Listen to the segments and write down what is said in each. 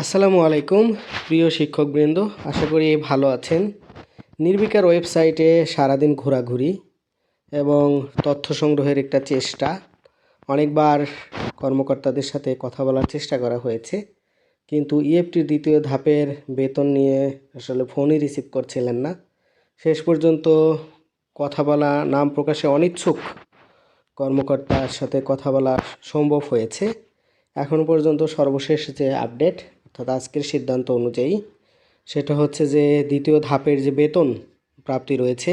আসসালামু আলাইকুম প্রিয় শিক্ষকবৃন্দ, আশা করি ভালো আছেন। নির্বিকার ওয়েবসাইটে সারাদিন ঘোরাঘুরি এবং তথ্য সংগ্রহের একটা চেষ্টা, অনেকবার কর্মকর্তাদের সাথে কথা বলার চেষ্টা করা হয়েছে, কিন্তু ইএফটির দ্বিতীয় ধাপের বেতন নিয়ে আসলে ফোনই রিসিভ করছিলেন না। শেষ পর্যন্ত কথা বলা, নাম প্রকাশে অনিচ্ছুক কর্মকর্তার সাথে কথা বলা সম্ভব হয়েছে। এখনও পর্যন্ত সর্বশেষ যে আপডেট, অর্থাৎ আজকের সিদ্ধান্ত অনুযায়ী, সেটা হচ্ছে যে দ্বিতীয় ধাপের যে বেতন প্রাপ্তি রয়েছে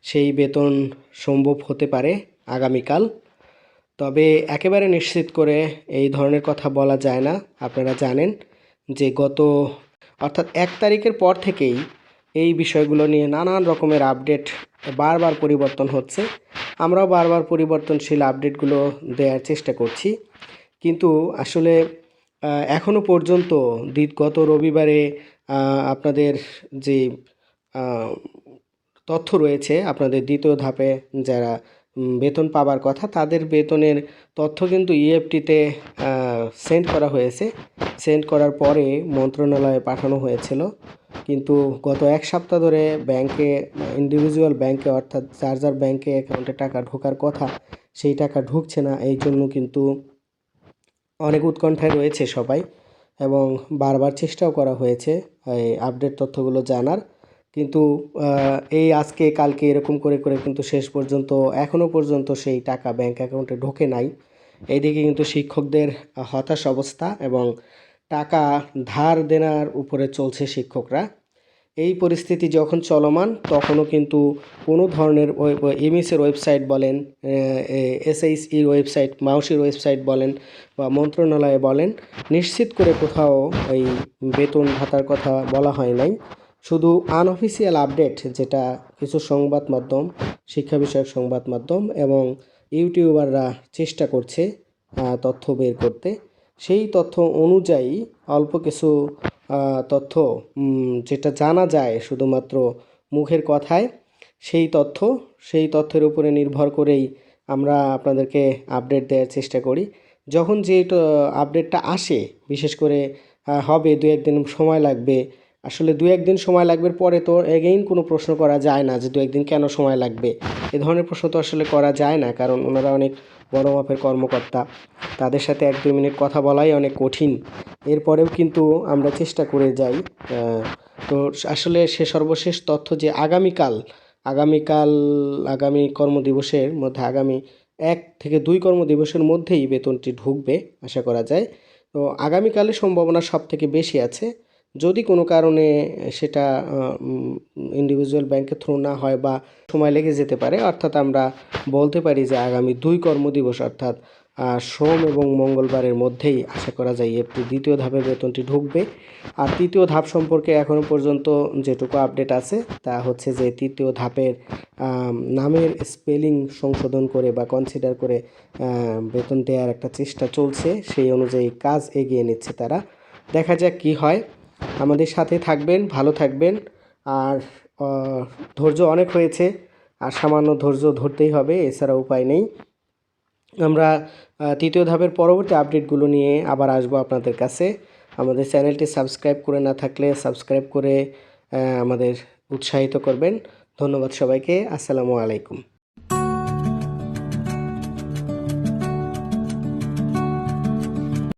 সেই বেতন সম্ভব হতে পারে আগামীকাল। তবে একেবারে নিশ্চিত করে এই ধরনের কথা বলা যায় না। আপনারা জানেন যে অর্থাৎ 1 তারিখের পর থেকেই এই বিষয়গুলো নিয়ে নানান রকমের আপডেট বারবার পরিবর্তন হচ্ছে। আমরাও বারবার পরিবর্তনশীল আপডেটগুলো দেওয়ার চেষ্টা করছি, কিন্তু আসলে এখনও পর্যন্ত গত রবিবারে আপনাদের যে তথ্য রয়েছে, আপনাদের দ্বিতীয় ধাপে যারা বেতন পাবার কথা তাদের বেতনের তথ্য কিন্তু ইএফটিতে সেন্ড করা হয়েছে। সেন্ড করার পরে মন্ত্রণালয়ে পাঠানো হয়েছিল, কিন্তু গত 1 সপ্তাহ ধরে ব্যাংকে, ইন্ডিভিজুয়াল ব্যাংকে, অর্থাৎ যার যার ব্যাংকে অ্যাকাউন্টে টাকা ঢোকার কথা সেই টাকা ঢুকছে না। এই জন্য কিন্তু অনেক উৎকণ্ঠায় রয়েছে সবাই, এবং বারবার চেষ্টাও করা হয়েছে এই আপডেট তথ্যগুলো জানার, কিন্তু এই আজকে কালকে এরকম করে করে কিন্তু শেষ পর্যন্ত এখনও পর্যন্ত সেই টাকা ব্যাংক অ্যাকাউন্টে ঢোকে নাই। এইদিকে কিন্তু শিক্ষকদের হতাশ অবস্থা, এবং টাকা ধার দেনার উপরে চলছে শিক্ষকরা। এই পরিস্থিতি যখন চলমান, তখনও কিন্তু কোনো ধরনের এমএসের ওয়েবসাইট বলেন, এসএইচইর ওয়েবসাইট, মাউসির ওয়েবসাইট বলেন বা মন্ত্রণালয়ে বলেন, নিশ্চিত করে কোথাও এই বেতন ভাতার কথা বলা হয় নাই। শুধু আনঅফিসিয়াল আপডেট, যেটা কিছু সংবাদ মাধ্যম, শিক্ষা বিষয়ক সংবাদ মাধ্যম এবং ইউটিউবাররা চেষ্টা করছে তথ্য বের করতে, সেই তথ্য অনুযায়ী অল্প কিছু তথ্য যেটা জানা যায় শুধুমাত্র মুখের কথায়, সেই তথ্যের উপরে নির্ভর করেই আমরা আপনাদেরকে আপডেট দেওয়ার চেষ্টা করি। যখন যে আপডেটটা আসে, বিশেষ করে হবে 2-1 দিন সময় লাগবে, আসলে 2-1 দিন সময় লাগবে, পরে তো এগেইন কোনো প্রশ্ন করা যায় না যে 2-1 দিন কেন সময় লাগবে। এ ধরনের প্রশ্ন তো আসলে করা যায় না, কারণ ওনারা অনেক বড় মাপের কর্মকর্তা, তাদের সাথে 1-2 মিনিট কথা বলাই অনেক কঠিন। এরপরেও কিন্তু আমরা চেষ্টা করে যাই। তো আসলে সর্বশেষ তথ্য যে আগামী কর্মদিবসের মধ্যে, আগামী 1 থেকে 2 কর্মদিবসের মধ্যেই বেতনটি ঢুকবে আশা করা যায়। তো আগামীকালের সম্ভাবনা সবথেকে বেশি আছে। যদি কোনো কারণে সেটা ইন্ডিভিজুয়াল ব্যাংকের থ্রু না হয় বা সময় লেগে যেতে পারে, অর্থাৎ আমরা বলতে পারি যে আগামী 2 কর্মদিবস, অর্থাৎ সোম এবং মঙ্গলবারের মধ্যেই আশা করা যায় একটি দ্বিতীয় ধাপের বেতনটি ঢুকবে। আর তৃতীয় ধাপ সম্পর্কে এখনও পর্যন্ত যেটুকু আপডেট আছে তা হচ্ছে যে তৃতীয় ধাপের নামের স্পেলিং সংশোধন করে বা কনসিডার করে বেতন দেওয়ার একটা চেষ্টা চলছে, সেই অনুযায়ী কাজ এগিয়ে নিচ্ছে তারা। দেখা যাক কি হয়। আমাদের সাথে থাকবেন, ভালো থাকবেন। আর ধৈর্য অনেক হয়েছে, আর সামান্য ধৈর্য ধরতেই হবে, এছাড়া উপায় নেই। আমরা তৃতীয় ধাপের পরবর্তী আপডেটগুলো নিয়ে আবার আসবো আপনাদের কাছে। আমাদের চ্যানেলটি সাবস্ক্রাইব করে না থাকলে সাবস্ক্রাইব করে আমাদের উৎসাহিত করবেন। ধন্যবাদ সবাইকে। আসসালামু আলাইকুম।